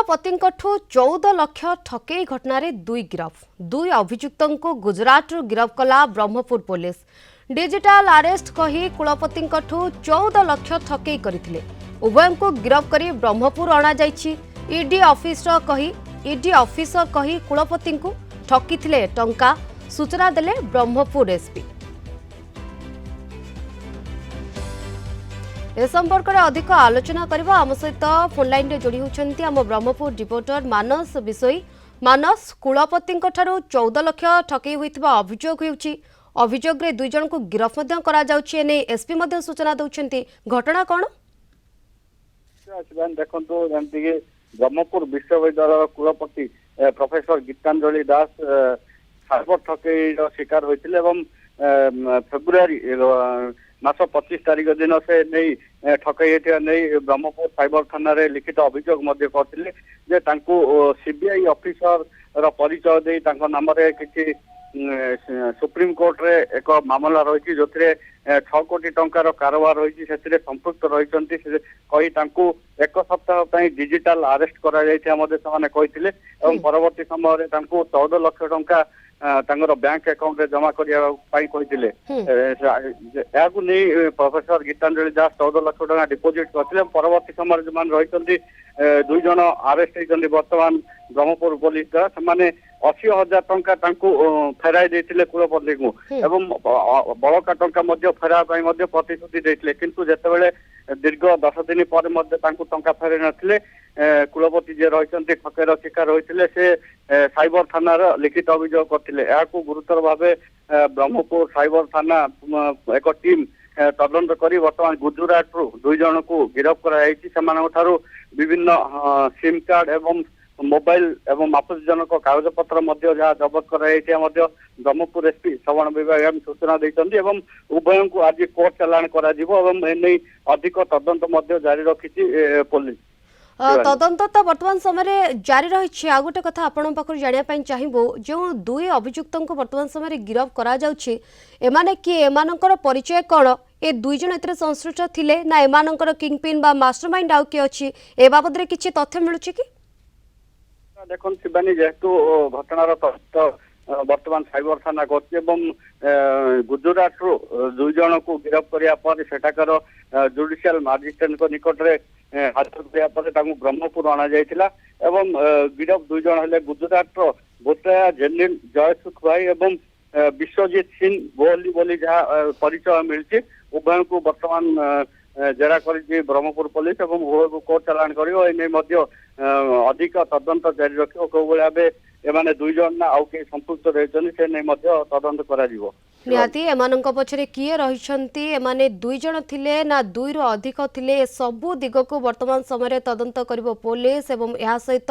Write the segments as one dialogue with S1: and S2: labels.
S1: कुलपतिंकठू 14 लाख ठकई घटना दुई गिरफ दुई अभियुक्त गुजरात गिरफ कला ब्रह्मपुर पुलिस डिजिटल अरेस्ट कही कुलपतिंकठू 14 लाख ठकई करथिले उभय को गिरफ कर ब्रह्मपुर अणा जाइछि। ईडी ऑफिसर कही कुलपति को ठकीथिले टंका सूचना देले ब्रह्मपुर एसपी। ए संपर्क में अधिक आलोचना करबा आम सहित फोन लाइन रे जोड़ी होछंती आम ब्रह्मपुर रिपोर्टर मानस विषय। मानस, कुलपति 14 लाख ठकई होइतबा अभियोग होउछि। अभियोग रे दुई जन को गिरफ मध्य करा जाउछि। एने एसपी मध्य सूचना दउछंती। घटना कोन?
S2: देखंतु जंती के ब्रह्मपुर विश्वविद्यालय कुलपति प्रोफेसर गीतांजलि दास साइबर ठकई शिकार होइतिले एवं फेब्रुआरी मास 25 तारिख दिन से नहीं ठकई नहीं ब्रह्मपुर साइबर थाना रे लिखित अभियोग मध्य करथिले जे तांको सीबीआई ऑफिसर रो परिचय दे तांको नाम रे किछि सुप्रीम कोर्ट रे एक मामला रही जो 6 कोटी टंकार कारोबार रही संपृक्त रही कही एक सप्ताह डिजिटल अरेस्ट कर परवर्ती समय 14 लाख टंका बैंक अकाउंट रे जमा करने प्रोफेसर गीतांजलि दास 14 लाख टंका डिपोजिट करते परवर्ती समय जो रही दुई जन अरेस्ट होती बर्तमान ब्रह्मपुर पुलिस द्वारा से 80,000 टंका फेराई देते कुलपति को एवं बड़का टंका फेरा प्रतिश्रुति देते किंतु जितेबाला दीर्घ 10 दिन पर टंका फेरे नथिले कुलपति जे रही ठकेर शिकार होते से साइबर थाना लिखित अभियोग करते गुरुतर भाव ब्रह्मपुर साइबर थाना एक टीम तदंत कर बर्तमान गुजरात रु दुई जन को गिरफ कर विभिन्न सिम कार्ड एवं मोबाइल एवं आपत्तिजनक कागज पत्र जहाँ जबत कर ब्रह्मपुर एसपी श्रवण विभाग सूचना देते उभय को आज कोर्ट चालाण कर अधिक तदंत जारी रखी पुलिस।
S1: तदंत तो वर्तमान समय जारी रही। आ गोटे कथा आपण पाखर जानिया चाहिबो जो दुई अभियुक्त को वर्तमान समय गिरफ करा जाउछि एमाने कि एमानकर परिचय कोन ए दुई जन एतरे संश्लिष्ट थिले ना एमानकर किंगपिन बा मास्टरमाइंड आउ कि अछि ए बाबद रे किछि तथ्य मिलुछि कि?
S2: देखो शिवानी जेहेतु घटनार तथ्य वर्तमान साइबर थाना कर गुजरात रु दुई जन को गिरफ कर सेठाकर जुडिशियल मजिस्ट्रेट निकट में हाजर कराया ब्रह्मपुर अणा जाइथिला एवं गिरफ दुई जन हेले गुजरात भूतया जेनिन जयसुख भाई एवं विश्वजीत सिंह गोहली बोली जहाँ परिचय मिलती उभय को वर्तमान जेरा कर ब्रह्मपुर पुलिस एवं उभय को कोर्ट चालाण कर अधिक तदंत जारी रख भाव एमाने दुई जन ना आउ के संपुक्त रही से तदंत करा
S1: निहाती एमानंक पछरे किए रहिछंती एमाने दुई जन थिले ना दुई रो अधिक थिले सबु दिग को वर्तमान समय तदंत करिवो पुलिस एवं या सहित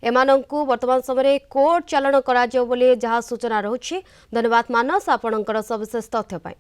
S1: एमानंकु वर्तमान समय कोर्ट चालाण करा जो बोली जहाँ सूचना रहुछि। धन्यवाद मानस आपणकर सविशेष तथ्य पाई।